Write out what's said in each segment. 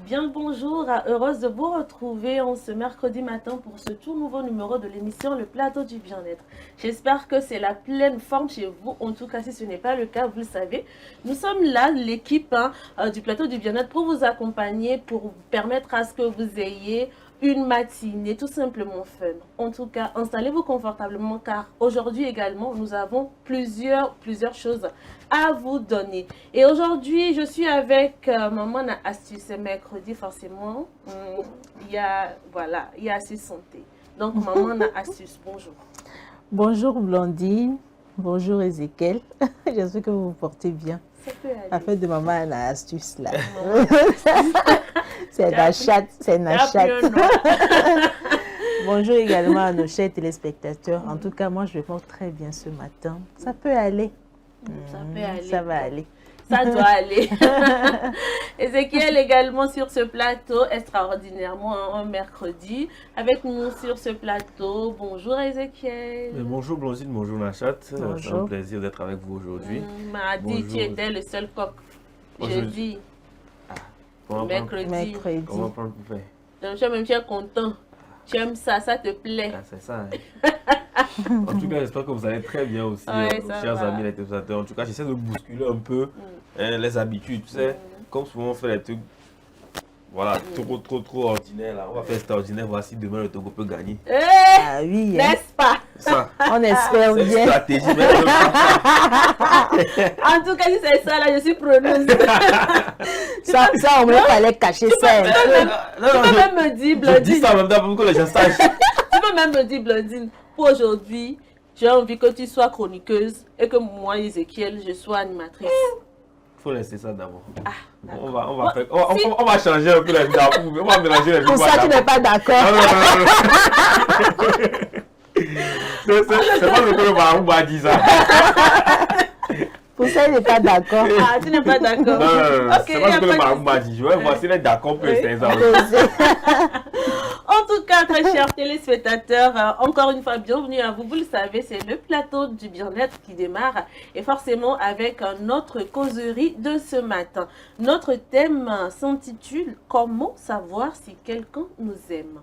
Bien le bonjour, heureuse de vous retrouver en ce mercredi matin pour ce tout nouveau numéro de l'émission Le Plateau du Bien-être. J'espère que c'est la pleine forme chez vous. En tout cas, si ce n'est pas le cas, vous le savez. Nous sommes là, l'équipe du Plateau du Bien-être, pour vous accompagner, pour vous permettre à ce que vous ayez une matinée tout simplement fun. En tout cas, installez-vous confortablement car aujourd'hui également, nous avons plusieurs choses à vous donner. Et aujourd'hui, je suis avec Maman Astuce. C'est mercredi, forcément. Il y a Astuce Santé. Donc, Maman Astuce, bonjour. Bonjour Blondine, bonjour Ezekiel. J'espère que vous vous portez bien. Ça peut aller. La fête de Maman Astuce là. C'est Nachat, c'est Nachat. Bonjour également à nos chers téléspectateurs. En tout cas, moi je me porte très bien ce matin. Ça peut aller. Ça peut aller. Ça va aller. Ça doit aller. Ezekiel également sur ce plateau, extraordinairement un mercredi. Avec nous sur ce plateau. Bonjour Ezekiel. Bonjour Blondine, bonjour Nachat. C'est Bonjour. un plaisir d'être avec vous aujourd'hui. M'a dit Bonjour. tu étais le seul coq. Bonjour. Jeudi, Comment mercredi. Comment prendre pour faire? Donc tu es content. Tu aimes ça, ça te plaît. Ah, c'est ça. En tout cas, j'espère que vous allez très bien aussi, Ouais, ça chers va. amis les téléspectateurs. En tout cas, j'essaie de bousculer un peu les habitudes, tu sais. Comme souvent on fait les trucs, voilà, trop ordinaires là. On va faire extraordinaire, voici demain le Togo peut gagner. Ah oui, hein. N'est-ce pas? Ça, On espère c'est une bien. stratégie. Mais En tout cas, si c'est ça, là, je suis preneuse. Ça on me fallait cacher ça. non, Tu peux je, même me dire, je dis Blondine. ça en même temps pour que les gens sachent. Tu peux même me dire, Blondine, pour aujourd'hui, j'ai envie que tu sois chroniqueuse et que moi, Ezekiel, je sois animatrice. Faut laisser ça d'abord. d'accord. On va changer un peu la vie. On va mélanger les Pour ça, tu n'es pas Non, d'accord. c'est pas le que le baron m'a dit ça. Pour ça, il n'est pas d'accord. Ah, tu n'es pas d'accord? Non, Ok, c'est y pas a ce que le pas de baron m'a dit. Je vais voir s'il est d'accord pour essayer ça. En tout cas, très chers téléspectateurs, encore une fois, bienvenue à vous. Vous le savez, c'est le plateau du bien-être qui démarre et forcément avec notre causerie de ce matin. Notre thème s'intitule « Comment savoir si quelqu'un nous aime ?»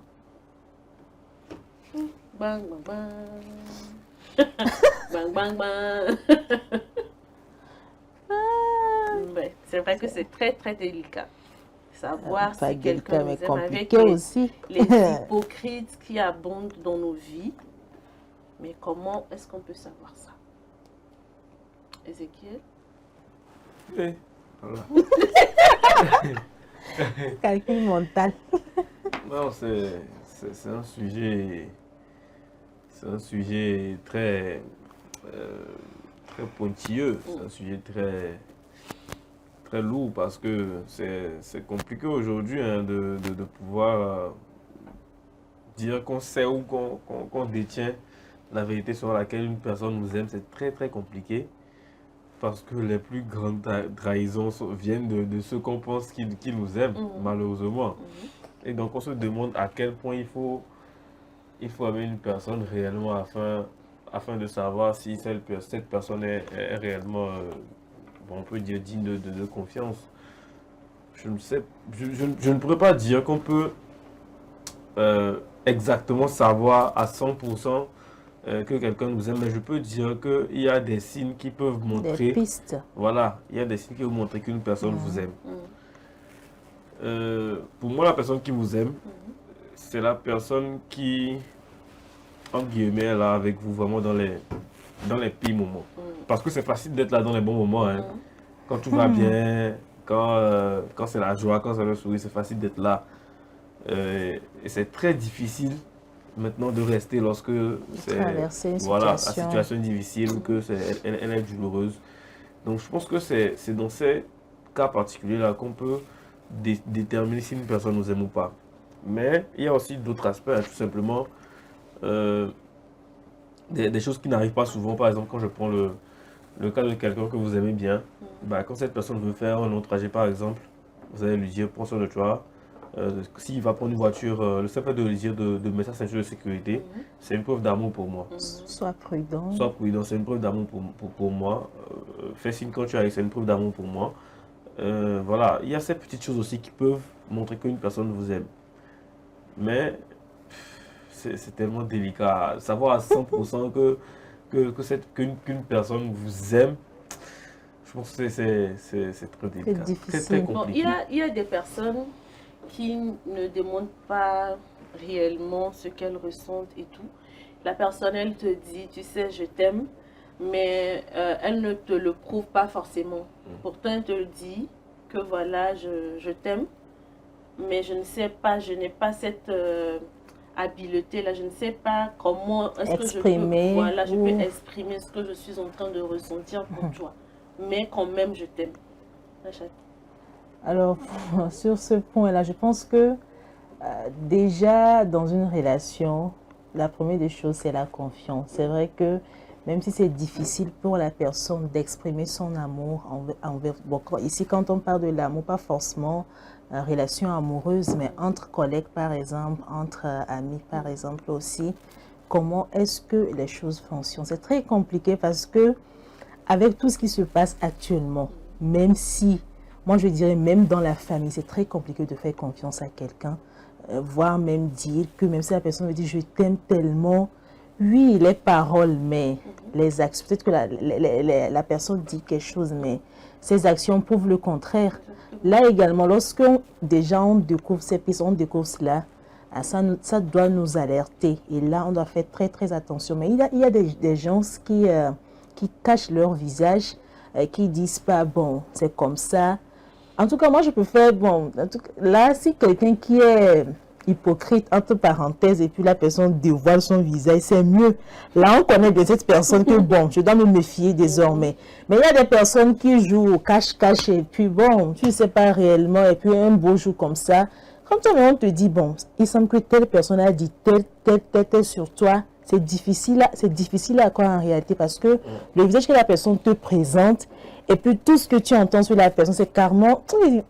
Bang, bang, bang. Bang, bang, bang. Ouais, c'est vrai que c'est très délicat. Savoir Pas si quelqu'un nous mais aime avec compliqué aussi. les hypocrites qui abondent dans nos vies. Mais comment est-ce qu'on peut savoir ça? Ezekiel? Oui, voilà. Calcul mental. Non, c'est un sujet très, très pointilleux. C'est un sujet très lourd parce que c'est compliqué aujourd'hui de pouvoir dire qu'on sait ou qu'on détient la vérité sur laquelle une personne nous aime. C'est très compliqué parce que les plus grandes trahisons viennent de ceux qu'on pense qu'ils nous aiment, malheureusement. Et donc on se demande à quel point il faut aimer une personne réellement afin de savoir si cette personne est réellement, on peut dire, digne de confiance. Je ne sais, je ne pourrais pas dire qu'on peut exactement savoir à 100% que quelqu'un nous aime, mais je peux dire qu'il y a des signes qui peuvent montrer. Des pistes. Voilà, il y a des signes qui peuvent montrer qu'une personne vous aime. Pour moi, la personne qui vous aime, c'est la personne qui, entre guillemets, est là avec vous vraiment dans les pires moments. Parce que c'est facile d'être là dans les bons moments. Hein. Quand tout va bien, quand c'est la joie, quand c'est le sourire, c'est facile d'être là. Et c'est très difficile maintenant de rester lorsque Traverser une la situation. situation est difficile ou que elle est douloureuse. Donc je pense que c'est dans ces cas particuliers-là qu'on peut déterminer si une personne nous aime ou pas. Mais il y a aussi d'autres aspects, hein, tout simplement des choses qui n'arrivent pas souvent. Par exemple, quand je prends le cas de quelqu'un que vous aimez bien, quand cette personne veut faire un long trajet par exemple, vous allez lui dire prends soin de toi. S'il va prendre une voiture, le simple fait de lui dire de mettre sa ceinture de sécurité, c'est une preuve d'amour pour moi. Sois prudent. Sois prudent, c'est une preuve d'amour pour moi. Fais signe quand tu arrives, c'est une preuve d'amour pour moi. Voilà, il y a ces petites choses aussi qui peuvent montrer qu'une personne vous aime. Mais c'est tellement délicat. Savoir à 100% qu'une personne vous aime, je pense que c'est très délicat. C'est difficile. Très Bon, compliqué. il y a des personnes qui ne demandent pas réellement ce qu'elles ressentent et tout. La personne, elle te dit, tu sais, je t'aime, mais elle ne te le prouve pas forcément. Pourtant, elle te dit que voilà, je t'aime, mais je ne sais pas, je n'ai pas cette habileté-là, je ne sais pas comment est-ce que Exprimer, je peux exprimer ce que je suis en train de ressentir pour toi. Mais quand même, je t'aime. Rachel. Alors, sur ce point-là, je pense que déjà dans une relation, la première des choses, c'est la confiance. C'est vrai que même si c'est difficile pour la personne d'exprimer son amour envers... Bon, ici, quand on parle de l'amour, pas forcément relation amoureuse, mais entre collègues, par exemple, entre amis, par exemple, aussi. Comment est-ce que les choses fonctionnent? C'est très compliqué parce que avec tout ce qui se passe actuellement, même si, moi je dirais même dans la famille, c'est très compliqué de faire confiance à quelqu'un, voire même dire que même si la personne me dit je t'aime tellement, oui, les paroles, mais les actions, peut-être que la personne dit quelque chose, mais ses actions prouvent le contraire. Là également, lorsque déjà on découvre ces pistes, on découvre cela, ça doit nous alerter. Et là, on doit faire très très attention. Mais il y a des gens qui cachent leur visage, qui disent pas, bon, c'est comme ça. En tout cas, moi, je peux faire, bon, là, si quelqu'un qui est hypocrite, entre parenthèses, et puis la personne dévoile son visage, c'est mieux. Là, on connaît de cette personne que, bon, je dois me méfier désormais. Mais il y a des personnes qui jouent au cache-cache, et puis, bon, tu ne sais pas réellement, et puis un beau jour comme ça, quand on te dit, bon, il semble que telle personne a dit tel sur toi, c'est difficile à croire en réalité parce que le visage que la personne te présente et puis tout ce que tu entends sur la personne, c'est carrément, tu dis,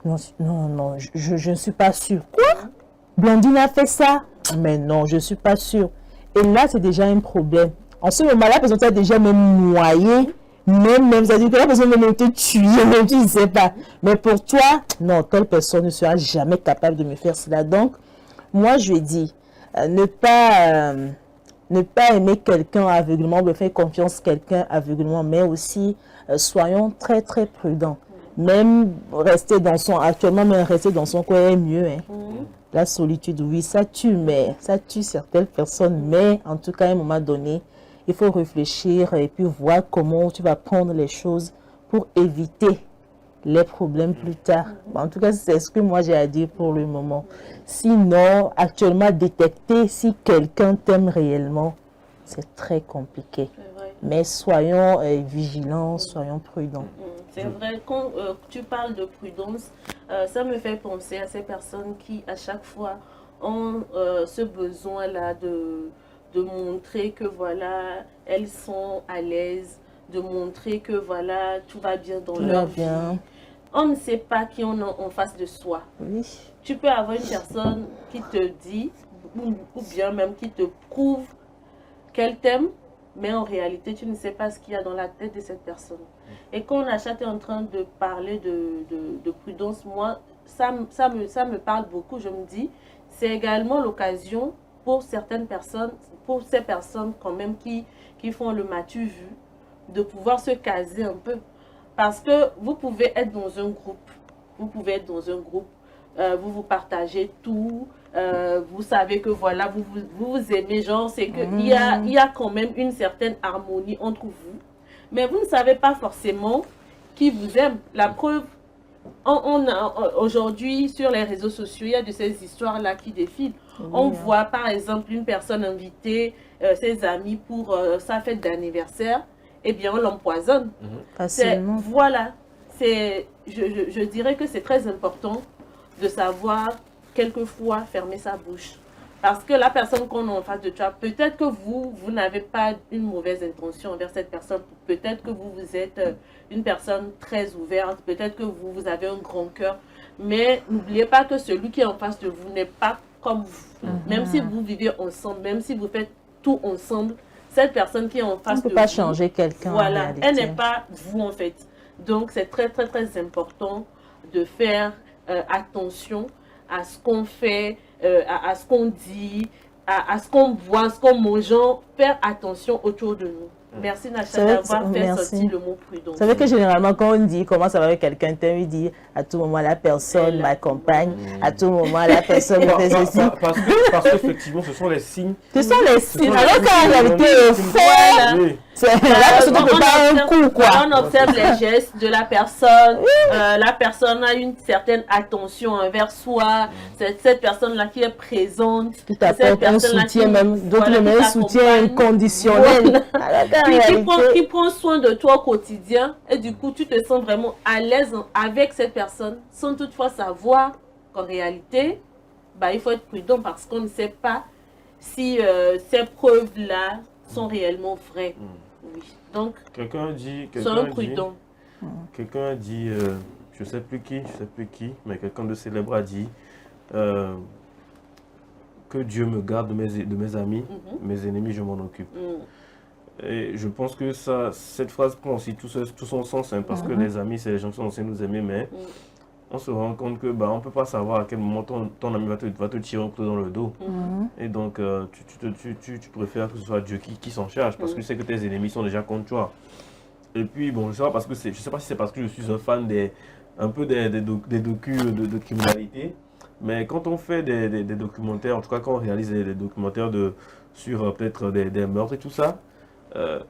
non, je ne suis pas sûre. Quoi? Blondine a fait ça? Mais non, je ne suis pas sûre. Et là, c'est déjà un problème. En ce moment, la personne t'a déjà même noyé, même, c'est-à-dire que la personne va te tuer, même tu ne sais pas. Mais pour toi, non, telle personne ne sera jamais capable de me faire cela. Donc, moi, je dis, ne pas aimer quelqu'un aveuglement, me faire confiance à quelqu'un aveuglement, mais aussi, soyons très, très prudents. Même actuellement, même rester dans son coin est mieux. Hein. La solitude, oui, ça tue certaines personnes, mais en tout cas, à un moment donné, il faut réfléchir et puis voir comment tu vas prendre les choses pour éviter les problèmes plus tard. En tout cas, c'est ce que moi j'ai à dire pour le moment. Sinon, actuellement, détecter si quelqu'un t'aime réellement, c'est très compliqué. Mais soyons vigilants, soyons prudents. C'est vrai, quand tu parles de prudence, ça me fait penser à ces personnes qui, à chaque fois, ont ce besoin-là de montrer que voilà, elles sont à l'aise, de montrer que voilà, tout va bien dans leur vie. On ne sait pas qui on a en face de soi. Oui. Tu peux avoir une personne qui te dit, ou bien même qui te prouve qu'elle t'aime, mais en réalité, tu ne sais pas ce qu'il y a dans la tête de cette personne. Et quand Nachat est en train de parler de prudence, moi, ça me parle beaucoup. Je me dis, c'est également l'occasion pour certaines personnes, pour ces personnes quand même qui font le matu vu, de pouvoir se caser un peu. Parce que vous pouvez être dans un groupe, vous vous partagez tout, vous savez que voilà, vous aimez, genre, c'est qu'il y a quand même une certaine harmonie entre vous. Mais vous ne savez pas forcément qui vous aime. La preuve, aujourd'hui, sur les réseaux sociaux, il y a de ces histoires-là qui défilent. On voit par exemple une personne inviter ses amis pour sa fête d'anniversaire, eh bien on l'empoisonne. Voilà, je dirais que c'est très important de savoir quelquefois fermer sa bouche. Parce que la personne qu'on a en face de toi, peut-être que vous n'avez pas une mauvaise intention envers cette personne. Peut-être que vous êtes une personne très ouverte. Peut-être que vous avez un grand cœur. Mais n'oubliez pas que celui qui est en face de vous n'est pas comme vous. Même si vous vivez ensemble, même si vous faites tout ensemble, cette personne qui est en face de vous... On ne peut pas changer quelqu'un. Voilà, elle n'est pas vous en fait. Donc, c'est très, très, très important de faire attention à ce qu'on fait, à ce qu'on dit, à ce qu'on voit, à ce qu'on mange, faire attention autour de nous. Merci Nacha d'avoir fait sortir le mot prudence. Vous savez que généralement quand on dit comment ça va avec quelqu'un, on dit à tout moment la personne m'accompagne, à tout moment la personne me fait ceci. Parce qu'effectivement ce sont les signes. Ce sont les signes. Alors qu'en réalité le fait, la personne ne peut pas un coup quoi. On observe les gestes de la personne. La personne a une certaine attention envers soi. C'est cette personne-là qui est présente. Tout à fait, un soutien même, d'autres le même soutien inconditionnel. Qui prend soin de toi au quotidien et du coup tu te sens vraiment à l'aise avec cette personne sans toutefois savoir qu'en réalité il faut être prudent parce qu'on ne sait pas si ces preuves-là sont réellement vraies. Oui. Donc, quelqu'un dit, je sais plus qui, mais quelqu'un de célèbre a dit que Dieu me garde de mes amis, mes ennemis, je m'en occupe. Et je pense que cette phrase prend aussi tout son sens, hein, parce que les amis, c'est les gens qui sont censés nous aimer, mais on se rend compte que on ne peut pas savoir à quel moment ton ami va te tirer un couteau dans le dos. Et donc, tu préfères que ce soit Dieu qui s'en charge, parce que tu sais que tes ennemis sont déjà contre toi. Et puis, bon, je sais pas si c'est parce que je suis un fan des docus de criminalité, mais quand on fait des documentaires, en tout cas quand on réalise des documentaires sur peut-être des meurtres et tout ça,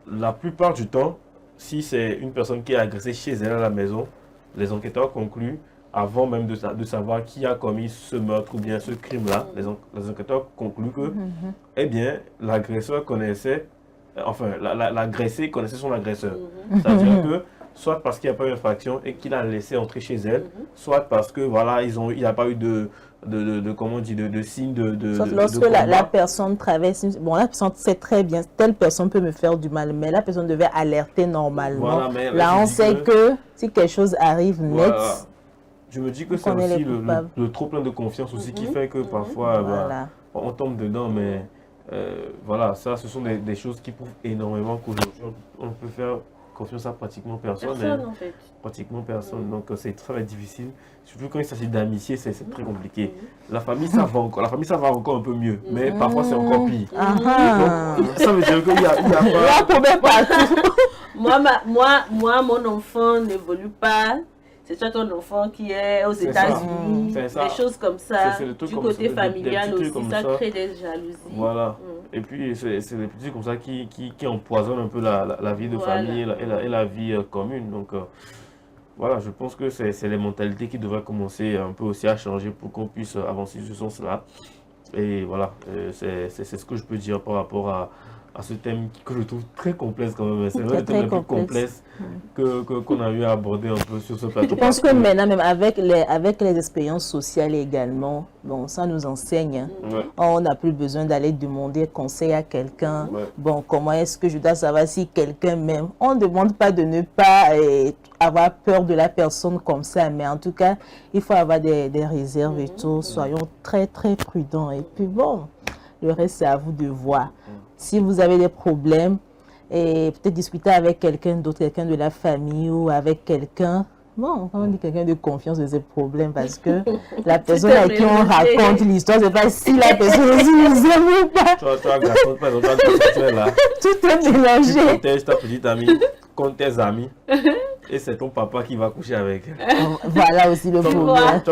la plupart du temps, si c'est une personne qui est agressée chez elle à la maison, les enquêteurs concluent, avant même de savoir qui a commis ce meurtre ou bien ce crime-là, les enquêteurs concluent que, eh bien, l'agresseur connaissait, enfin, l'agressé connaissait son agresseur. C'est-à-dire que, soit parce qu'il n'y a pas eu d'infraction et qu'il a laissé entrer chez elle, soit parce que, voilà, il n'y a pas eu de signe lorsque la personne traverse, bon, la personne sait très bien, telle personne peut me faire du mal, mais la personne devait alerter normalement. Voilà, là, on sait que si quelque chose arrive net, je me dis que c'est aussi le trop plein de confiance aussi qui fait que parfois on tombe dedans, mais voilà, ça ce sont des choses qui prouvent énormément qu'aujourd'hui on peut faire confiance à pratiquement personne. En fait. Pratiquement personne, donc c'est très difficile. Surtout quand il s'agit d'amitié, c'est très compliqué. La famille, ça va encore un peu mieux, mais parfois c'est encore pire. Donc, ça veut dire qu'il y a pas partout. Moi, mon enfant n'évolue pas. C'est toi ton enfant qui est aux États-Unis, des choses comme ça. Du côté familial aussi, ça crée des jalousies. Voilà. Et puis, c'est des petits comme ça qui empoisonnent un peu la vie de famille et la vie commune. Donc, voilà, je pense que c'est les mentalités qui devraient commencer un peu aussi à changer pour qu'on puisse avancer sur ce sens-là. Et voilà, c'est ce que je peux dire par rapport à ce thème que je trouve très complexe quand même. C'est vrai le thème le plus complexe qu'on a eu à aborder un peu sur ce plateau. Je pense que maintenant, même avec les expériences sociales également, bon, ça nous enseigne. On n'a plus besoin d'aller demander conseil à quelqu'un. Bon, comment est-ce que je dois savoir si quelqu'un m'aime? On ne demande pas de ne pas avoir peur de la personne comme ça, mais en tout cas, il faut avoir des réserves et tout. Soyons très, très prudents. Et puis bon, le reste, c'est à vous de voir. Si vous avez des problèmes, et peut-être discuter avec quelqu'un d'autre, quelqu'un de la famille ou avec quelqu'un, bon, on dit quelqu'un de confiance de ses problèmes, parce que la personne à qui on raconte l'histoire, c'est pas si la personne aussi nous aime ou pas. Toi, raconte pas, tu es là. Tout est mélangé. Tu protèges ta petite amie contre tes amis. Et c'est ton papa qui va coucher avec elle. Voilà aussi le problème.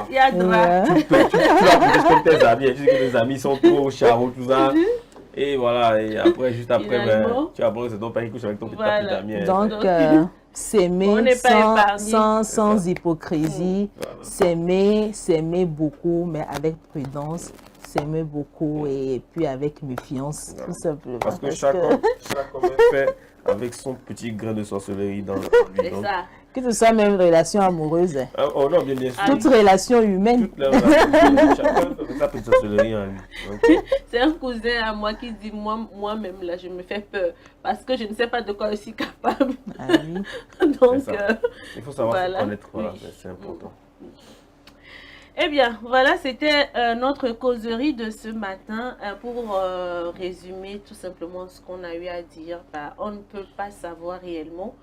Il y a droit. Tu vas protéger comme tes amis. Tu dis que tes amis sont trop charros, tout ça. Et voilà, et après, juste après, tu vas voir que c'est ton père qui couche avec ton petit ami. Donc, s'aimer sans hypocrisie, s'aimer beaucoup, mais avec prudence, s'aimer beaucoup et puis avec méfiance, tout simplement. Parce que chaque homme est fait avec son petit grain de sorcellerie dans lui. C'est ça. Que ce soit même relation amoureuse. Oh non, bien sûr. Toute relation humaine. Chacun fait sa petite sorcellerie en lui. C'est un cousin à moi qui dit, moi-même, là, je me fais peur. Parce que je ne sais pas de quoi je suis capable. Donc, il faut savoir se connaître, voilà, c'est important. Eh bien, voilà, c'était notre causerie de ce matin. Pour résumer tout simplement ce qu'on a eu à dire, on ne peut pas savoir réellement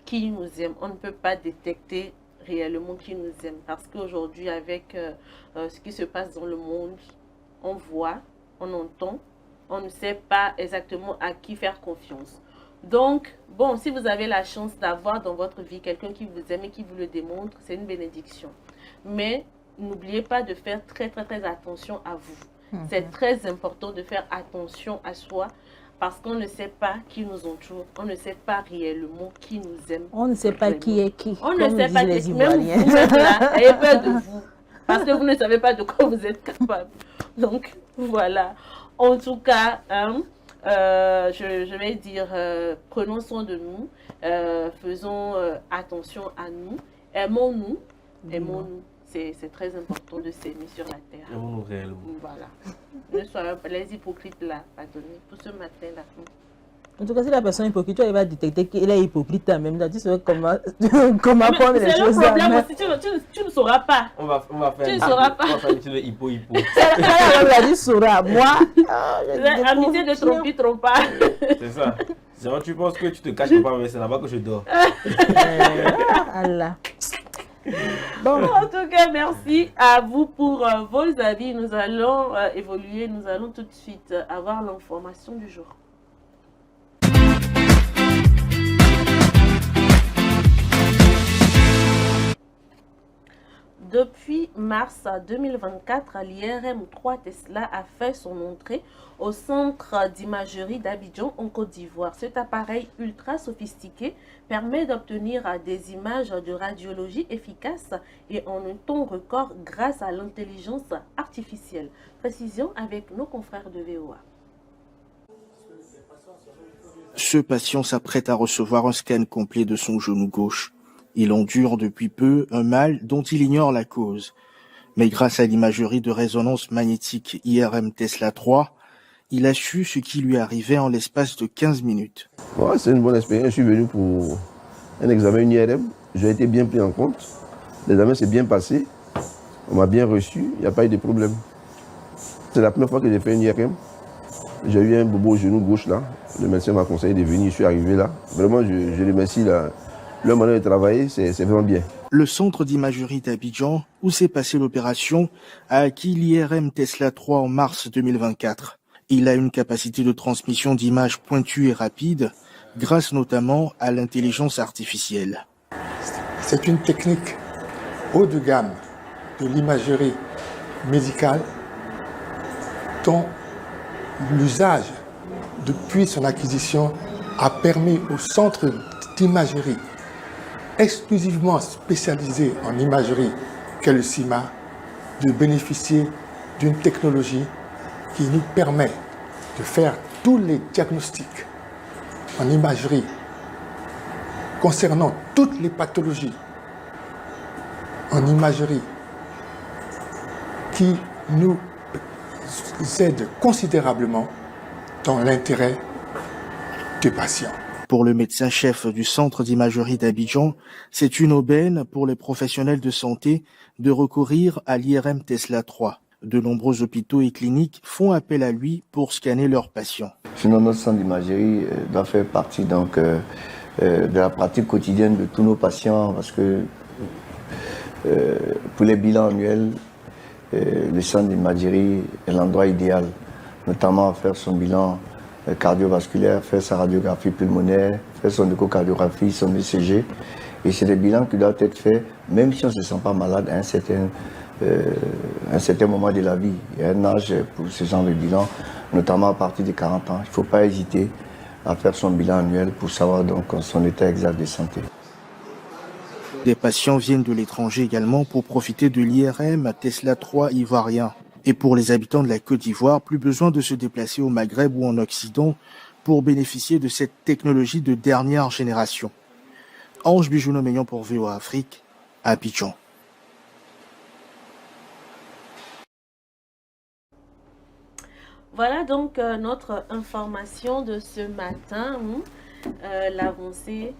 qui nous aime. On ne peut pas détecter réellement qui nous aime. Parce qu'aujourd'hui, avec ce qui se passe dans le monde, on voit, on entend, on ne sait pas exactement à qui faire confiance. Donc, bon, si vous avez la chance d'avoir dans votre vie quelqu'un qui vous aime et qui vous le démontre, c'est une bénédiction. Mais n'oubliez pas de faire très attention à vous. C'est très important de faire attention à soi parce qu'on ne sait pas qui nous entoure, on ne sait pas réellement qui nous aime. On ne sait pas qui est qui. On ne sait pas qui. Même vous êtes là, ayez peur de vous parce que vous ne savez pas de quoi vous êtes capable. Donc, voilà. En tout cas, je vais dire, prenons soin de nous, faisons attention à nous, aimons-nous, aimons-nous. C'est très important de s'aimer sur la terre. Aimons-nous réellement. Voilà. Ne soyons pas les hypocrites là, pardonnez, pour ce matin-là. En tout cas, si la personne est hypocrite, tu vas détecter qu'il est hypocrite en même temps. Tu sauras comment prendre les choses. C'est le problème aussi, tu ne sauras pas. On va faire tu ne sauras pas. On va faire un petit peu hypo. Ça, tu sauras. Moi, amitié de tromper, trompa. C'est ça. Sinon, tu penses que tu te caches pas, mais c'est là-bas que je dors. Allah. Bon. En tout cas, merci à vous pour vos avis. Nous allons évoluer. Nous allons tout de suite avoir l'information du jour. Depuis mars 2024, l'IRM 3 Tesla a fait son entrée au centre d'imagerie d'Abidjan en Côte d'Ivoire. Cet appareil ultra sophistiqué permet d'obtenir des images de radiologie efficaces et en un temps record grâce à l'intelligence artificielle. Précision avec nos confrères de VOA. Ce patient s'apprête à recevoir un scan complet de son genou gauche. Il endure depuis peu un mal dont il ignore la cause. Mais grâce à l'imagerie de résonance magnétique IRM Tesla 3, il a su ce qui lui arrivait en l'espace de 15 minutes. Ouais, c'est une bonne expérience. Je suis venu pour un examen IRM. J'ai été bien pris en compte. L'examen s'est bien passé. On m'a bien reçu. Il n'y a pas eu de problème. C'est la première fois que j'ai fait une IRM. J'ai eu un bobo au genou gauche là. Le médecin m'a conseillé de venir. Je suis arrivé là. Vraiment, je remercie le moyen de travailler. C'est vraiment bien. Le centre d'imagerie d'Abidjan, où s'est passée l'opération, a acquis l'IRM Tesla 3 en mars 2024. Il a une capacité de transmission d'images pointues et rapides, grâce notamment à l'intelligence artificielle. C'est une technique haut de gamme de l'imagerie médicale dont l'usage, depuis son acquisition, a permis au centre d'imagerie exclusivement spécialisé en imagerie qu'est le CIMA de bénéficier d'une technologie qui nous permet de faire tous les diagnostics en imagerie concernant toutes les pathologies en imagerie qui nous aide considérablement dans l'intérêt des patients. Pour le médecin-chef du centre d'imagerie d'Abidjan, c'est une aubaine pour les professionnels de santé de recourir à l'IRM Tesla 3. De nombreux hôpitaux et cliniques font appel à lui pour scanner leurs patients. Sinon, notre centre d'imagerie doit faire partie donc, de la pratique quotidienne de tous nos patients parce que pour les bilans annuels, le centre d'imagerie est l'endroit idéal, notamment à faire son bilan cardiovasculaire, faire sa radiographie pulmonaire, faire son échocardiographie, son ECG. Et c'est des bilans qui doivent être faits même si on ne se sent pas malade à un certain moment de la vie. Il y a un âge pour ce genre de bilan, notamment à partir de 40 ans. Il ne faut pas hésiter à faire son bilan annuel pour savoir donc son état exact de santé. Des patients viennent de l'étranger également pour profiter de l'IRM Tesla 3 ivoirien. Et pour les habitants de la Côte d'Ivoire, plus besoin de se déplacer au Maghreb ou en Occident pour bénéficier de cette technologie de dernière génération. Ange Bijouno-Meignan pour VOA Afrique, à Abidjan. Voilà donc notre information de ce matin, l'avancée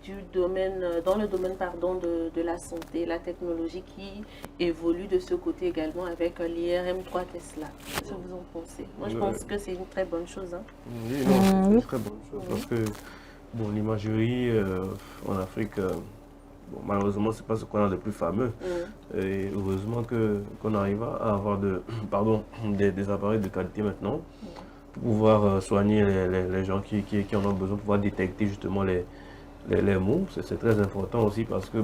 du domaine, dans le domaine de la santé, la technologie qui évolue de ce côté également avec l'IRM 3 Tesla. Qu'est-ce que vous en pensez? Moi, je pense que c'est une très bonne chose. Hein. Oui, non, c'est une très bonne chose parce que Bon, l'imagerie en Afrique, bon, malheureusement, c'est pas ce qu'on a de plus fameux. Et heureusement qu'on arrive à avoir des appareils de qualité maintenant pour pouvoir soigner les gens qui en ont besoin, pour pouvoir détecter justement les maux. C'est très important aussi parce que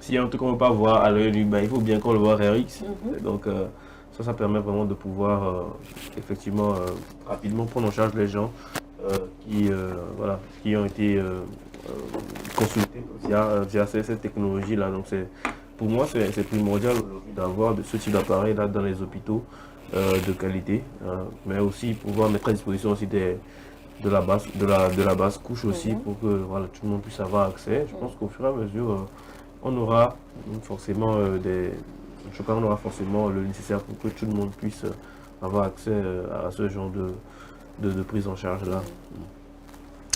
s'il y a un truc qu'on ne peut pas voir à l'œil nu, il faut bien qu'on le voit à RX. Donc ça permet vraiment de pouvoir effectivement rapidement prendre en charge les gens qui ont été consultés via cette technologie-là. Donc pour moi, c'est primordial aujourd'hui d'avoir ce type d'appareil-là dans les hôpitaux de qualité, mais aussi pouvoir mettre à disposition aussi de la basse couche aussi pour que tout le monde puisse avoir accès. Je pense qu'au fur et à mesure, on aura forcément on aura forcément le nécessaire pour que tout le monde puisse avoir accès à ce genre de prise en charge là.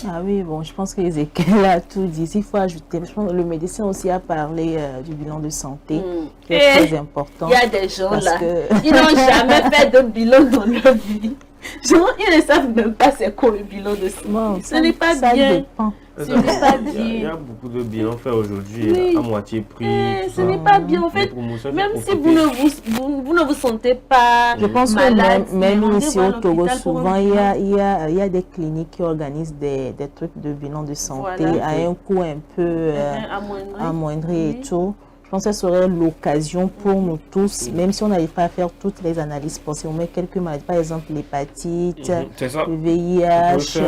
Ah oui, bon, je pense que Ezekiel a tout dit. Il faut ajouter, je pense que le médecin aussi a parlé du bilan de santé, qui est très important. Il y a des gens là, ils n'ont jamais fait de bilan dans leur vie. Genre, ils ne savent même pas c'est quoi le bilan de santé. Bon, ce n'est pas ça bien. Dépend. Ce n'est pas bien. Il y a beaucoup de bilans faits aujourd'hui à moitié prix. Ce n'est pas bien. En fait, même si vous ne vous sentez pas je pense malade, que même ici au Togo, souvent il y a des cliniques qui organisent des trucs de bilan de santé à un coût un peu amoindri et tout. Je pense que ce serait l'occasion pour nous tous, même si on n'arrive pas à faire toutes les analyses possibles, on met quelques maladies, par exemple l'hépatite, le VIH,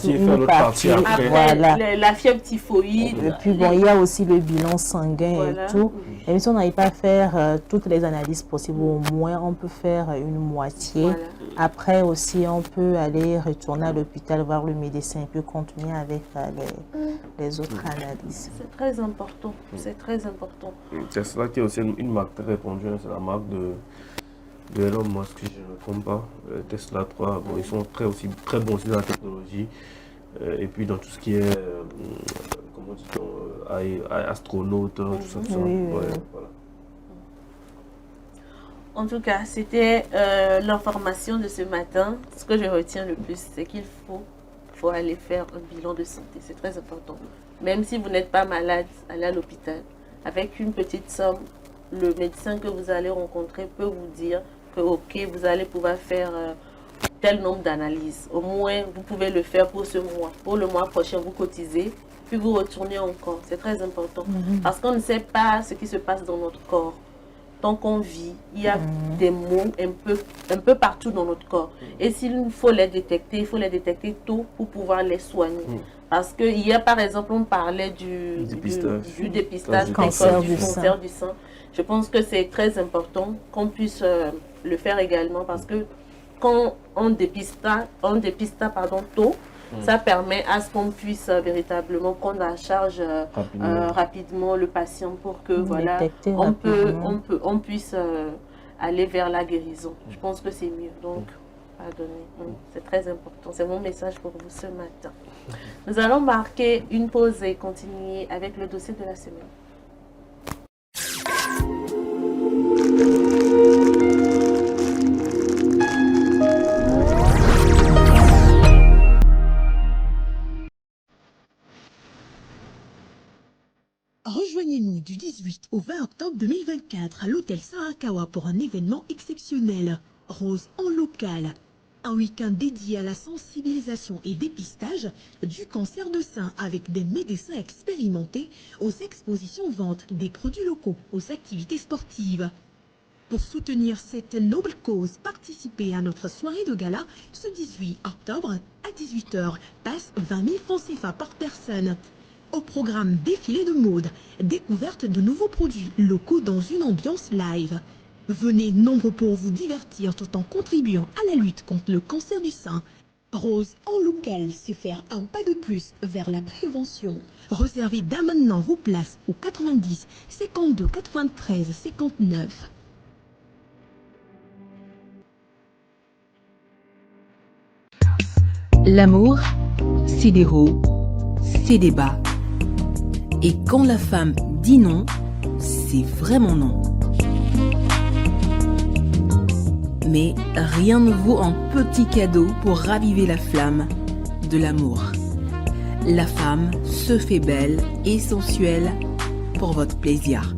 une partie après, voilà. La fièvre typhoïde. Et puis bon, il y a aussi le bilan sanguin et tout. Même si on n'arrive pas à faire toutes les analyses possibles, au moins on peut faire une moitié. Voilà. Après aussi, on peut aller retourner à l'hôpital, voir le médecin et puis continuer avec les autres analyses. C'est très important, c'est très important. Tesla qui est aussi une marque très répandue, c'est la marque de Elon Musk, si je ne me trompe pas, Tesla 3. Bon, ils sont très bons aussi dans la technologie et puis dans tout ce qui est, comment dit-on, astronaute, tout ça. Voilà. En tout cas, c'était l'information de ce matin. Ce que je retiens le plus, c'est qu'il faut aller faire un bilan de santé. C'est très important. Même si vous n'êtes pas malade, allez à l'hôpital. Avec une petite somme, le médecin que vous allez rencontrer peut vous dire que ok, vous allez pouvoir faire tel nombre d'analyses. Au moins, vous pouvez le faire pour ce mois. Pour le mois prochain, vous cotisez, puis vous retournez encore. C'est très important. Parce qu'on ne sait pas ce qui se passe dans notre corps. Tant qu'on vit, il y a des maux un peu partout dans notre corps. Et s'il faut les détecter, il faut les détecter tôt pour pouvoir les soigner. Parce que hier, par exemple, on parlait du dépistage du cancer du sein. Je pense que c'est très important qu'on puisse le faire également parce que quand on dépiste tôt, ça permet à ce qu'on puisse véritablement prendre en charge rapidement le patient pour que on puisse aller vers la guérison. Je pense que c'est mieux. Donc, pardonnez. C'est très important. C'est mon message pour vous ce matin. Nous allons marquer une pause et continuer avec le dossier de la semaine. Rejoignez-nous du 18 au 20 octobre 2024 à l'hôtel Sarakawa pour un événement exceptionnel. Rose en local. Un week-end dédié à la sensibilisation et dépistage du cancer de sein avec des médecins expérimentés aux expositions vente des produits locaux, aux activités sportives. Pour soutenir cette noble cause, participez à notre soirée de gala ce 18 octobre à 18 h. Passe 20 000 francs CFA par personne. Au programme défilé de mode, découverte de nouveaux produits locaux dans une ambiance live. Venez nombreux pour vous divertir tout en contribuant à la lutte contre le cancer du sein. Rose en local, c'est faire un pas de plus vers la prévention. Réservez dès maintenant vos places au 90 52 93 59. L'amour, c'est des hauts, c'est des bas. Et quand la femme dit non, c'est vraiment non. Mais rien ne vaut un petit cadeau pour raviver la flamme de l'amour. La femme se fait belle et sensuelle pour votre plaisir.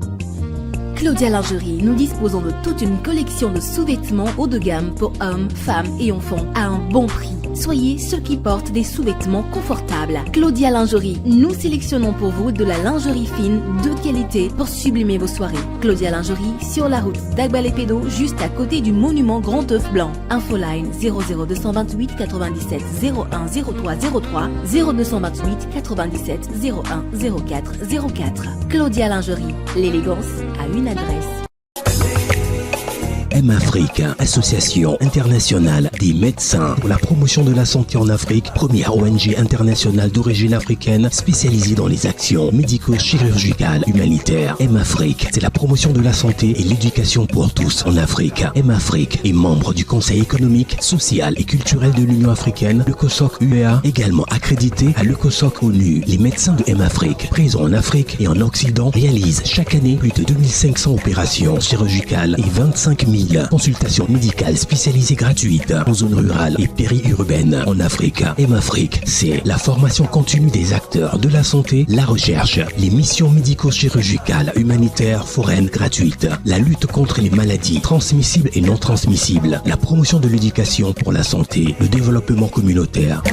Claudia Lingerie, nous disposons de toute une collection de sous-vêtements haut de gamme pour hommes, femmes et enfants à un bon prix. Soyez ceux qui portent des sous-vêtements confortables. Claudia Lingerie, nous sélectionnons pour vous de la lingerie fine de qualité pour sublimer vos soirées. Claudia Lingerie, sur la route d'Agbalépédo, juste à côté du monument Grand Œuf Blanc. Infoline 00228 97 01 03 03 0228 97 01 04 04. Claudia Lingerie, l'élégance à une adresse. M-Afrique, Association internationale des médecins pour la promotion de la santé en Afrique, première ONG internationale d'origine africaine spécialisée dans les actions médico-chirurgicales humanitaires. M-Afrique, c'est la promotion de la santé et l'éducation pour tous en Afrique. M-Afrique est membre du Conseil économique, social et culturel de l'Union africaine, le COSOC UEA, également accrédité à l'ECOSOC ONU. Les médecins de M-Afrique, présents en Afrique et en Occident, réalisent chaque année plus de 2500 opérations chirurgicales et 25 000 consultations médicales spécialisées gratuites en zone rurale et périurbaine en Afrique. M-Afrique, c'est la formation continue des acteurs de la santé, la recherche, les missions médico-chirurgicales, humanitaires, foraines gratuites, la lutte contre les maladies transmissibles et non transmissibles, la promotion de l'éducation pour la santé, le développement communautaire.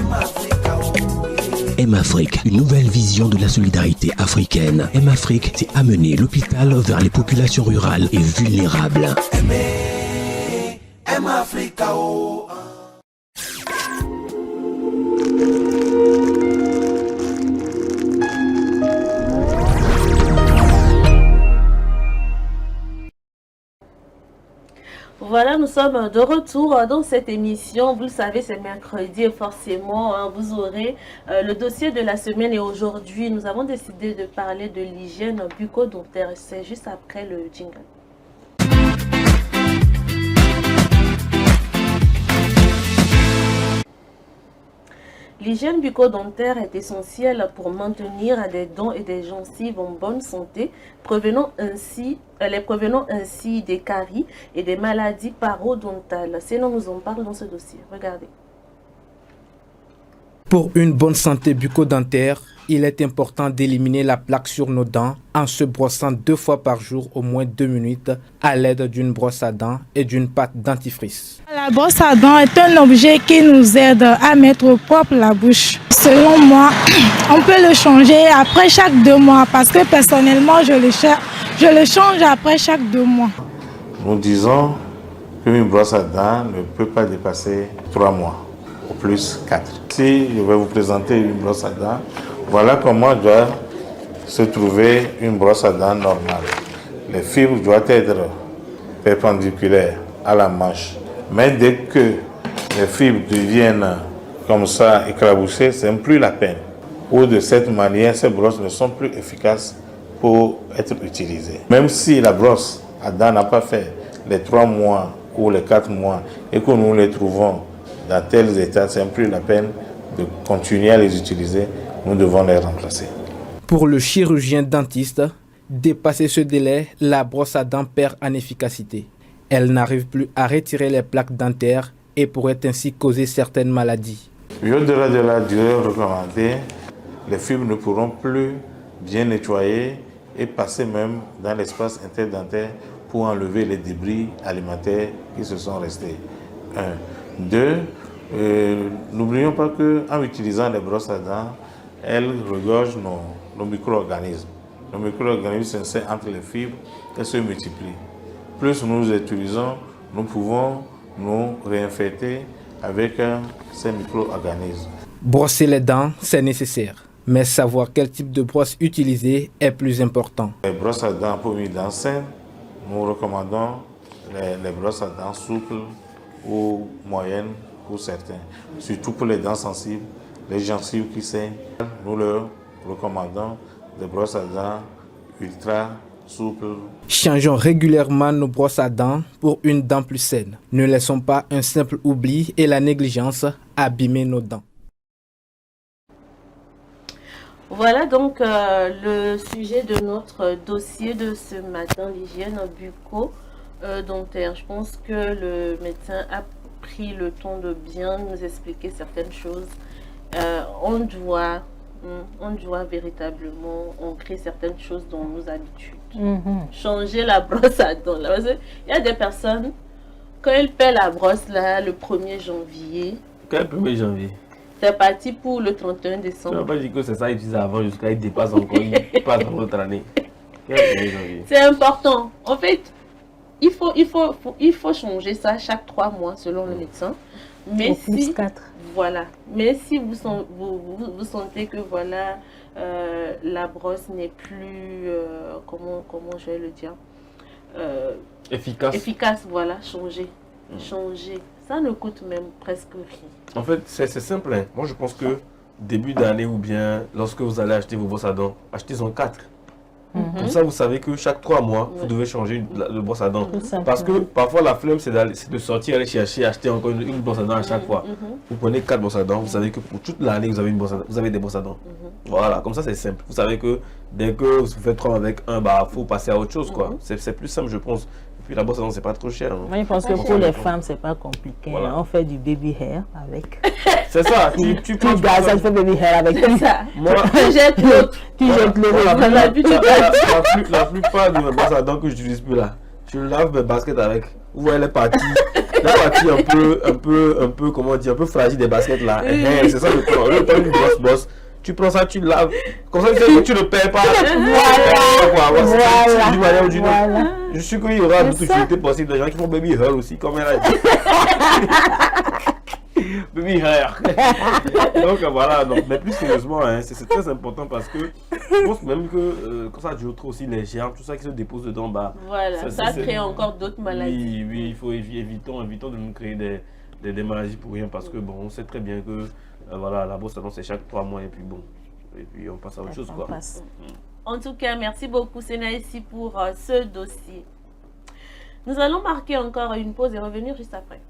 M-Afrique, une nouvelle vision de la solidarité africaine. M-Afrique, c'est amener l'hôpital vers les populations rurales et vulnérables. M-Africa, oh. Voilà, nous sommes de retour dans cette émission. Vous le savez, c'est mercredi et forcément, vous aurez le dossier de la semaine. Et aujourd'hui, nous avons décidé de parler de l'hygiène bucco-dentaire. C'est juste après le jingle. L'hygiène bucco-dentaire est essentielle pour maintenir des dents et des gencives en bonne santé, les prévenant ainsi des caries et des maladies parodontales. Sinon, nous en parlons dans ce dossier. Regardez. Pour une bonne santé bucco-dentaire, il est important d'éliminer la plaque sur nos dents en se brossant 2 fois par jour au moins 2 minutes à l'aide d'une brosse à dents et d'une pâte dentifrice. La brosse à dents est un objet qui nous aide à mettre au propre la bouche. Selon moi, on peut le changer après chaque 2 mois parce que personnellement, je le change après chaque 2 mois. Nous disons qu'une brosse à dents ne peut pas dépasser 3 mois, au plus 4. Si je vais vous présenter une brosse à dents, voilà comment doit se trouver une brosse à dents normale. Les fibres doivent être perpendiculaires à la manche. Mais dès que les fibres deviennent comme ça éclaboussées, ce n'est plus la peine. Ou de cette manière, ces brosses ne sont plus efficaces pour être utilisées. Même si la brosse à dents n'a pas fait les 3 mois ou les 4 mois et que nous les trouvons dans tels états, ce n'est plus la peine de continuer à les utiliser. Nous devons les remplacer. Pour le chirurgien dentiste, dépasser ce délai, la brosse à dents perd en efficacité. Elle n'arrive plus à retirer les plaques dentaires et pourrait ainsi causer certaines maladies. Au-delà de la durée recommandée, les fibres ne pourront plus bien nettoyer et passer même dans l'espace interdentaire pour enlever les débris alimentaires qui se sont restés. 1. 2. N'oublions pas qu'en utilisant les brosses à dents, elles regorgent nos micro-organismes. Nos micro-organismes s'insèrent entre les fibres et se multiplient. Plus nous les utilisons, nous pouvons nous réinfecter avec ces micro-organismes. Brosser les dents, c'est nécessaire. Mais savoir quel type de brosse utiliser est plus important. Les brosses à dents pour une dent saine, nous recommandons les brosses à dents souples ou moyennes pour certains. Surtout pour les dents sensibles, les gencives qui saignent, nous leur recommandons des brosses à dents ultra souples. Changeons régulièrement nos brosses à dents pour une dent plus saine. Ne laissons pas un simple oubli et la négligence abîmer nos dents. Voilà donc le sujet de notre dossier de ce matin, l'hygiène bucco-dentaire. Je pense que le médecin a pris le temps de bien nous expliquer certaines choses. On doit On doit véritablement ancrer certaines choses dans nos habitudes. Mhm. Changer la brosse à dents. Là, parce que il y a des personnes, quand ils paient la brosse là, le 1er janvier, Quel 1er janvier? c'est parti pour le 31 Tu n'as décembre. pas dit que c'est ça qu'ils utilisaient avant jusqu'à ils dépassent encore, ils passent dans l'autre année. Quel 1er janvier? C'est important. En fait, il faut changer ça chaque 3 mois selon le médecin. Mais Au plus si, 4. voilà. Mais si vous sentez que voilà, la brosse n'est plus, comment je vais le dire, Efficace. efficace, voilà, changer. Changer. Ça ne coûte même presque rien. En fait, c'est simple. Hein. Moi, je pense que début d'année ou bien lorsque vous allez acheter vos brosses à dents, achetez-en 4. Comme ça, vous savez que chaque 3 mois, vous devez changer de brosse à dents. Parce que parfois, la flemme, c'est de sortir, aller chercher, acheter encore une brosse à dents à chaque fois. Vous prenez 4 brosses à dents, vous savez que pour toute l'année, vous avez des brosses à dents. Voilà, comme ça, c'est simple. Vous savez que dès que vous faites 3 avec un, bah, faut passer à autre chose, quoi. C'est plus simple, je pense. Et puis, la brosse à dents, c'est pas trop cher. Moi, je pense que pour les femmes, c'est pas compliqué. Voilà. On fait du baby hair avec. C'est ça, tu prends gardes ça, tu fais baby hair avec. C'est ça. Moi, Tu jettes l'autre. Tu jettes l'eau. la plupart de mes brosses à dents que j'utilise plus là, je lave mes baskets avec. Vous voyez les parties un peu, comment dire, un peu fragile des baskets là. C'est ça le prends. Le prends une brosse, tu prends ça, tu laves. Comme ça, tu ne perds pas. Voilà. Je suis sûr qu'il y aura d'autres utilités possibles. Des gens qui font baby hair aussi, comme elle a dit. Baby hair. Donc voilà, mais plus sérieusement, hein, c'est très important parce que je pense même que quand ça dure trop aussi, les germes, tout ça qui se dépose dedans, bah, voilà, ça crée encore d'autres maladies. Oui, il faut évitons de nous créer des maladies pour rien parce que bon, on sait très bien que voilà, la brosse à dents c'est chaque 3 mois et puis bon, et puis on passe à autre chose quoi. En tout cas, merci beaucoup Senaïsi pour ce dossier. Nous allons marquer encore une pause et revenir juste après.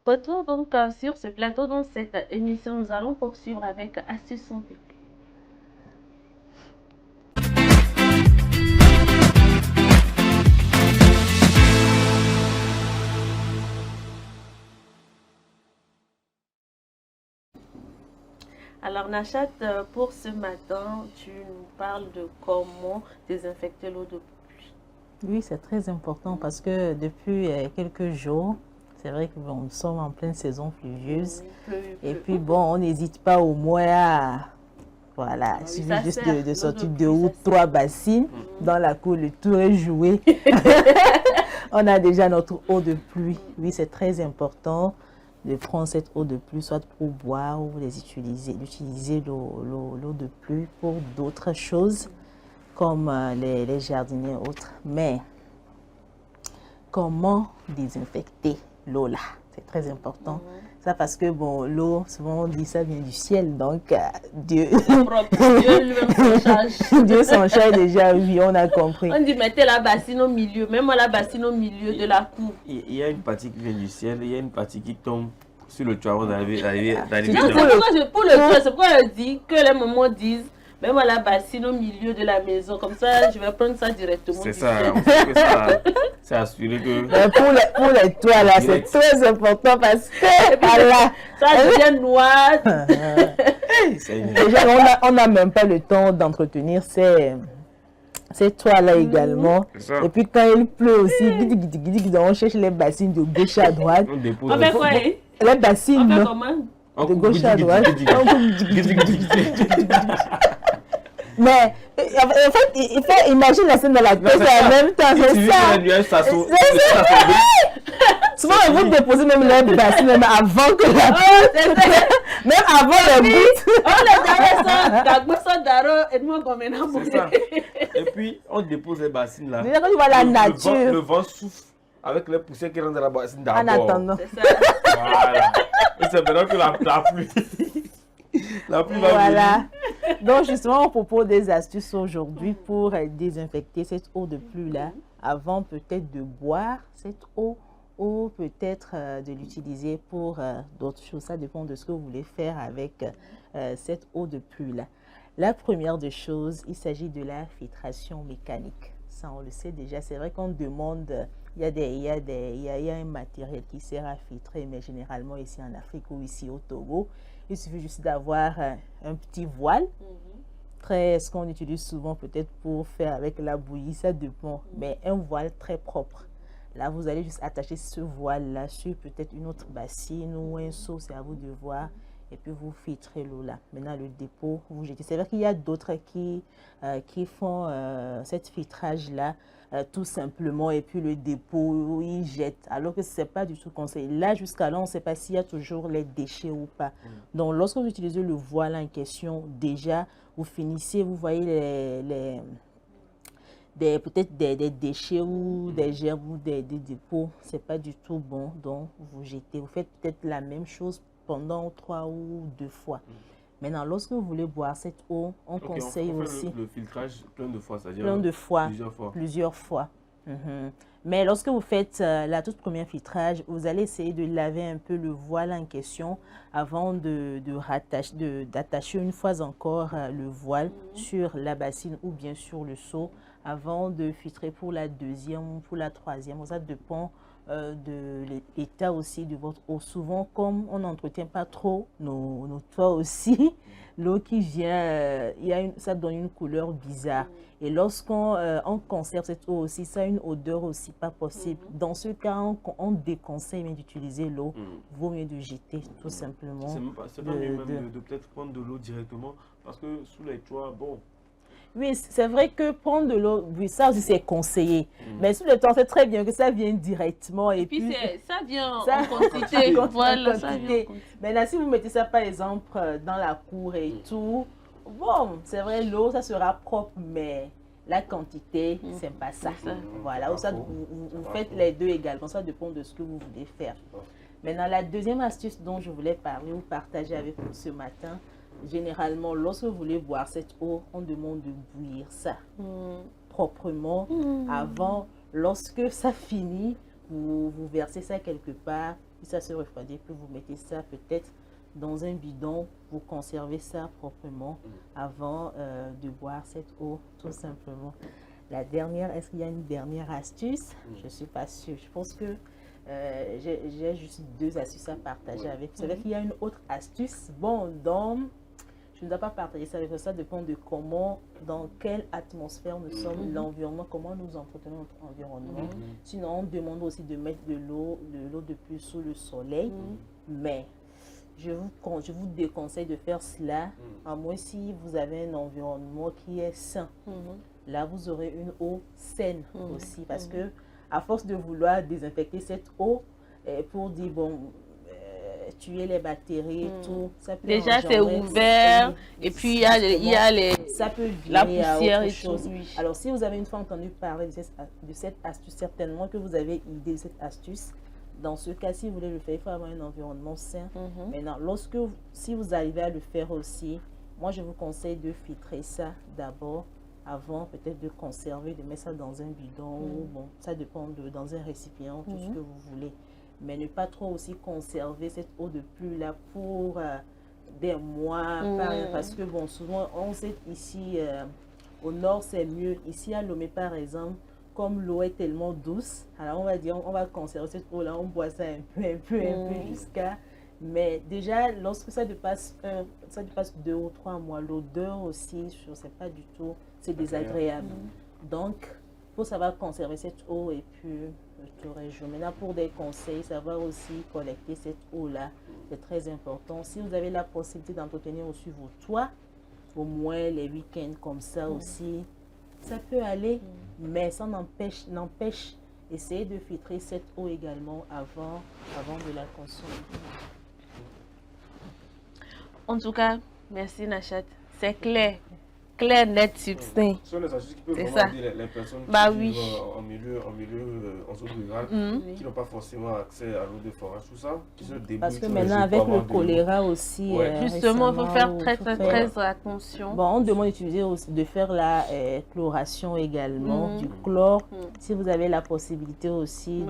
Retour donc sur ce plateau dans cette émission. Nous allons poursuivre avec Astuces Santé. Alors Nachat, pour ce matin, tu nous parles de comment désinfecter l'eau de pluie. Oui, c'est très important parce que depuis quelques jours, c'est vrai que nous sommes en pleine saison pluvieuse. Et puis bon, on n'hésite pas au moins à... Voilà, il suffit juste de sortir 2 ou 3 bassines dans la cour, le tour est joué. On a déjà notre eau de pluie. Oui, c'est très important de prendre cette eau de pluie, soit pour boire ou d'utiliser l'eau de pluie pour d'autres choses, comme les jardiniers et autres. Mais comment désinfecter l'eau là? C'est très important. Ça parce que bon, l'eau, souvent on dit ça vient du ciel, donc Dieu lui-même s'en charge. Dieu s'en charge déjà, oui, on a compris. On dit mettez la bassine au milieu, même la bassine au milieu de la cour. Il y a une partie qui vient du ciel, il y a une partie qui tombe sur le toit avant d'arriver. Pour le toit, c'est pourquoi je dis que les mamans disent même la bassine au milieu de la maison. Comme ça, je vais prendre ça directement. C'est ça, on sait que ça, c'est assuré que... Mais pour les toits, là, c'est très important parce que... Voilà. Ça devient noir. Déjà, on n'a même pas le temps d'entretenir ces toits-là également. Et puis quand il pleut aussi, on cherche les bassines de gauche à droite. On fait quoi? Les bassines de gauche à droite. Mais en fait, il faut imaginer la scène dans la tête en même temps, c'est ça. Souvent, vous déposez même les bassines même avant que la même avant les gouttes. C'est ça. Et puis, on dépose les bassines là. Déjà, quand tu vois la nature. Le vent souffle avec les poussières qui rentrent dans la bassine d'abord. En attendant. C'est ça. Voilà. Et c'est maintenant que la pluie. La pluie va voilà. Donc justement, on propose des astuces aujourd'hui pour désinfecter cette eau de pluie là, avant peut-être de boire cette eau ou peut-être de l'utiliser pour d'autres choses. Ça dépend de ce que vous voulez faire avec cette eau de pluie là. La première des choses, il s'agit de la filtration mécanique. Ça, on le sait déjà. C'est vrai qu'on demande, il y a un matériel qui sert à filtrer, mais généralement ici en Afrique ou ici au Togo, il suffit juste d'avoir un petit voile. Ce qu'on utilise souvent peut-être pour faire avec la bouillie, ça dépend. Mais un voile très propre. Là, vous allez juste attacher ce voile-là sur peut-être une autre bassine ou un seau, c'est à vous de voir. Et puis vous filtrez l'eau là. Maintenant, le dépôt, vous jetez. C'est vrai qu'il y a d'autres qui font cette filtrage-là tout simplement. Et puis le dépôt, ils jettent. Alors que ce n'est pas du tout conseillé. Là, jusqu'à là, on ne sait pas s'il y a toujours les déchets ou pas. Donc, lorsque vous utilisez le voile en question, déjà, vous finissez, vous voyez peut-être des déchets ou des gerbes ou des dépôts. Ce n'est pas du tout bon. Donc, vous jetez. Vous faites peut-être la même chose pendant 3 ou 2 fois. Maintenant, lorsque vous voulez boire cette eau, on conseille aussi... Le filtrage plein de fois, c'est-à-dire plein de fois, plusieurs fois. Mais lorsque vous faites la toute première filtrage, vous allez essayer de laver un peu le voile en question avant d'attacher une fois encore le voile sur la bassine ou bien sur le seau avant de filtrer pour la deuxième ou pour la troisième. Ça dépend de l'état aussi de votre eau. Souvent, comme on n'entretient pas trop nos toits aussi, l'eau qui vient, ça donne une couleur bizarre. Et lorsqu'on conserve cette eau aussi, ça a une odeur aussi pas possible. Dans ce cas, on déconseille d'utiliser l'eau. Vaut mieux de jeter tout simplement. C'est pas mieux même de peut-être prendre de l'eau directement parce que sous les toits, bon... Oui, c'est vrai que prendre de l'eau, oui, ça aussi c'est conseillé. Mais sous le temps, c'est très bien que ça vienne directement. Et puis ça vient en quantité. Voilà, ça vient. Maintenant, si vous mettez ça par exemple dans la cour et tout, bon, c'est vrai, l'eau, ça sera propre, mais la quantité, c'est pas ça. Voilà, ça, vous faites les deux également, ça dépend de ce que vous voulez faire. Maintenant, la deuxième astuce dont je voulais parler ou partager avec vous ce matin, généralement, lorsque vous voulez boire cette eau, on demande de bouillir ça proprement avant. Lorsque ça finit, vous versez ça quelque part Puis ça se refroidit, puis vous mettez ça peut-être dans un bidon, vous conservez ça proprement avant de boire cette eau, tout simplement. La dernière, est-ce qu'il y a une dernière astuce? Je ne suis pas sûre. Je pense que j'ai juste 2 astuces à partager avec vous. Vous savez qu'il y a une autre astuce. Bon, je ne dois pas partager ça avec vous. Ça dépend de comment, dans quelle atmosphère nous sommes, l'environnement, comment nous entretenons notre environnement. Sinon, on demande aussi de mettre de l'eau de plus sous le soleil. Mais je vous déconseille de faire cela, à moins si vous avez un environnement qui est sain. Là, vous aurez une eau saine aussi, parce que à force de vouloir désinfecter cette eau pour dire, bon, tuer les bactéries, tout, ça peut déjà c'est ouvert, et puis il y a ça peut la virer à poussière autre et chose. tout, oui. Alors, si vous avez une fois entendu parler de cette astuce, certainement que vous avez idée de cette astuce. Dans ce cas, si vous voulez le faire, il faut avoir un environnement sain. Maintenant, si vous arrivez à le faire aussi, moi, je vous conseille de filtrer ça d'abord, avant peut-être de conserver, de mettre ça dans un bidon, ou bon, ça dépend dans un récipient, tout ce que vous voulez. Mais ne pas trop aussi conserver cette eau de pluie là pour des mois, parce que bon, souvent, on sait ici, au nord, c'est mieux. Ici, à Lomé, par exemple, comme l'eau est tellement douce, alors on va dire, on va conserver cette eau-là, on boit ça un peu jusqu'à... Mais déjà, lorsque ça dépasse 2 ou 3 mois, l'odeur aussi, je ne sais pas du tout, c'est désagréable. Donc, il faut savoir conserver cette eau et puis tout région. Maintenant, pour des conseils, savoir aussi collecter cette eau-là, c'est très important. Si vous avez la possibilité d'entretenir aussi vos toits, au moins les week-ends comme ça aussi, ça peut aller, mais ça n'empêche, essayez de filtrer cette eau également avant de la consommer. En tout cas, merci Nachat. C'est clair, net, substant. Ce sont les astuces qui peuvent C'est vraiment ça. aider les personnes Bah qui oui. vivent en zone rurale, qui n'ont pas forcément accès à l'eau de forage, tout ça, qui se débrouillent. Parce que tous les maintenant, jours avec pour le avoir de l'eau. choléra aussi, Justement, il faut faire récemment, très attention. Bon, on demande d'utiliser aussi, de faire la chloration également, du chlore. Si vous avez la possibilité aussi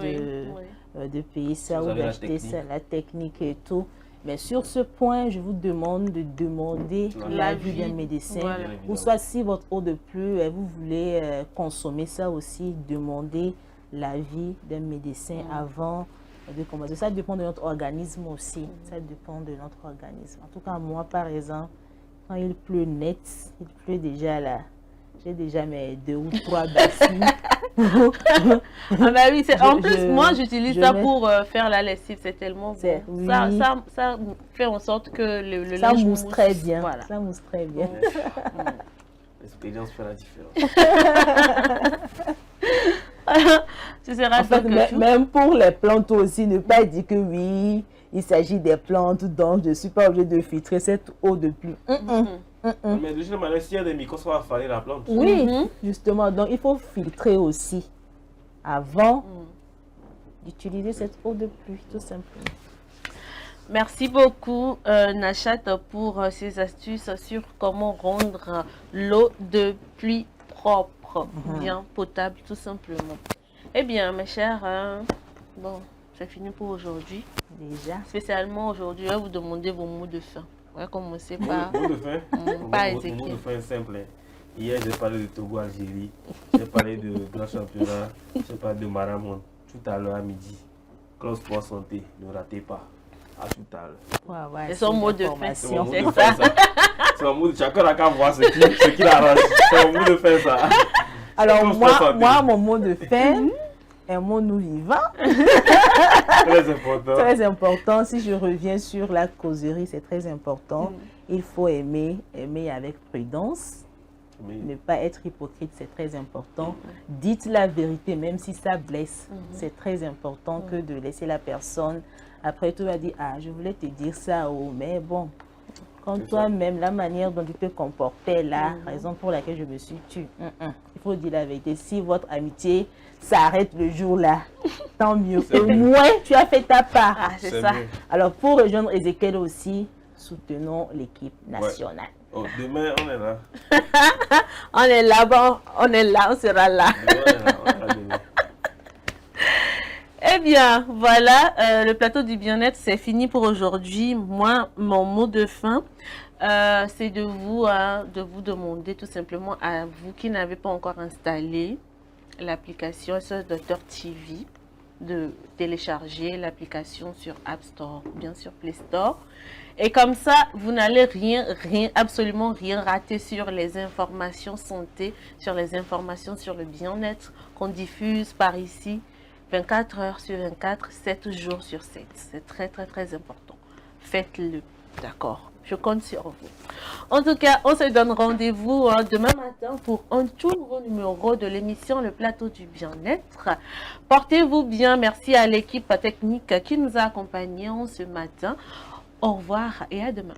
de payer ça Vous ou avez la d'acheter ça, technique. la technique et tout. Mais sur ce point, je vous demande de demander l'avis d'un médecin. Voilà. Ou soit si votre eau de pluie, vous voulez consommer ça aussi, demandez l'avis d'un médecin avant de commencer. Ça dépend de notre organisme aussi. Ça dépend de notre organisme. En tout cas, moi, par exemple, quand il pleut net, il pleut déjà là. J'ai déjà mes 2 ou 3 bassines. Ah bah oui, en plus, moi j'utilise ça pour faire la lessive, c'est tellement bon. Oui. Ça fait en sorte que le ça linge mousse très bien. Voilà. Ça mousse très bien. L'expérience fait la différence. Ce sera En fait, même pour les plantes aussi, ne pas dire que oui, il s'agit des plantes, donc je ne suis pas obligée de filtrer cette eau de pluie. Mais de toute manière, s'il y a des microbes, ça va affaler la plante. Oui, justement. Donc, il faut filtrer aussi avant d'utiliser cette eau de pluie, tout simplement. Merci beaucoup, Nachat, pour ces astuces sur comment rendre l'eau de pluie propre, bien potable, tout simplement. Eh bien, mes chers, bon, c'est fini pour aujourd'hui. Déjà. Spécialement aujourd'hui, je vais vous demander vos mots de fin. On va commencer par... Mot de fin. Pas Mon mot de fin est simple. Hier, j'ai parlé de Togo-Algérie. J'ai parlé de grand championnat. J'ai parlé de Marathon. Tout à l'heure à midi. Clause pour santé. Ne ratez pas. À tout à l'heure. C'est son mot de fin. C'est mon mot de fin, ça. C'est mon mot de... Chacun n'a qu'à voir ce qu'il arrange. C'est mon mot de fin, ça. Alors, moi, mon mot de fin... un mot nous vivant. Très important. Très important. Si je reviens sur la causerie, c'est très important. Il faut aimer avec prudence. Ne pas être hypocrite, c'est très important. Dites la vérité, même si ça blesse. C'est très important que de laisser la personne. Après, tu vas dire, ah, je voulais te dire ça, mais bon. Quand toi-même, la manière dont tu te comportais là, raison pour laquelle je me suis tue. Il faut dire la vérité. Si votre amitié s'arrête le jour-là, tant mieux. Au moins, tu as fait ta part. Ah, c'est ça. Mieux. Alors, pour rejoindre Ezekiel aussi, soutenons l'équipe nationale. Oh, demain, on est là. On est là-bas, on est là, on sera là. Demain, on est là demain. Eh bien, Bien, voilà, le plateau du bien-être, c'est fini pour aujourd'hui. Moi, mon mot de fin, c'est de vous demander tout simplement à vous qui n'avez pas encore installé l'application SOS Docteur TV, de télécharger l'application sur App Store, bien sûr Play Store. Et comme ça, vous n'allez absolument rien rater sur les informations santé, sur les informations sur le bien-être qu'on diffuse par ici, 24 heures sur 24, 7 jours sur 7. C'est très, très, très important. Faites-le, d'accord? Je compte sur vous. En tout cas, on se donne rendez-vous demain matin pour un tout nouveau numéro de l'émission Le Plateau du Bien-être. Portez-vous bien. Merci à l'équipe technique qui nous a accompagnés ce matin. Au revoir et à demain.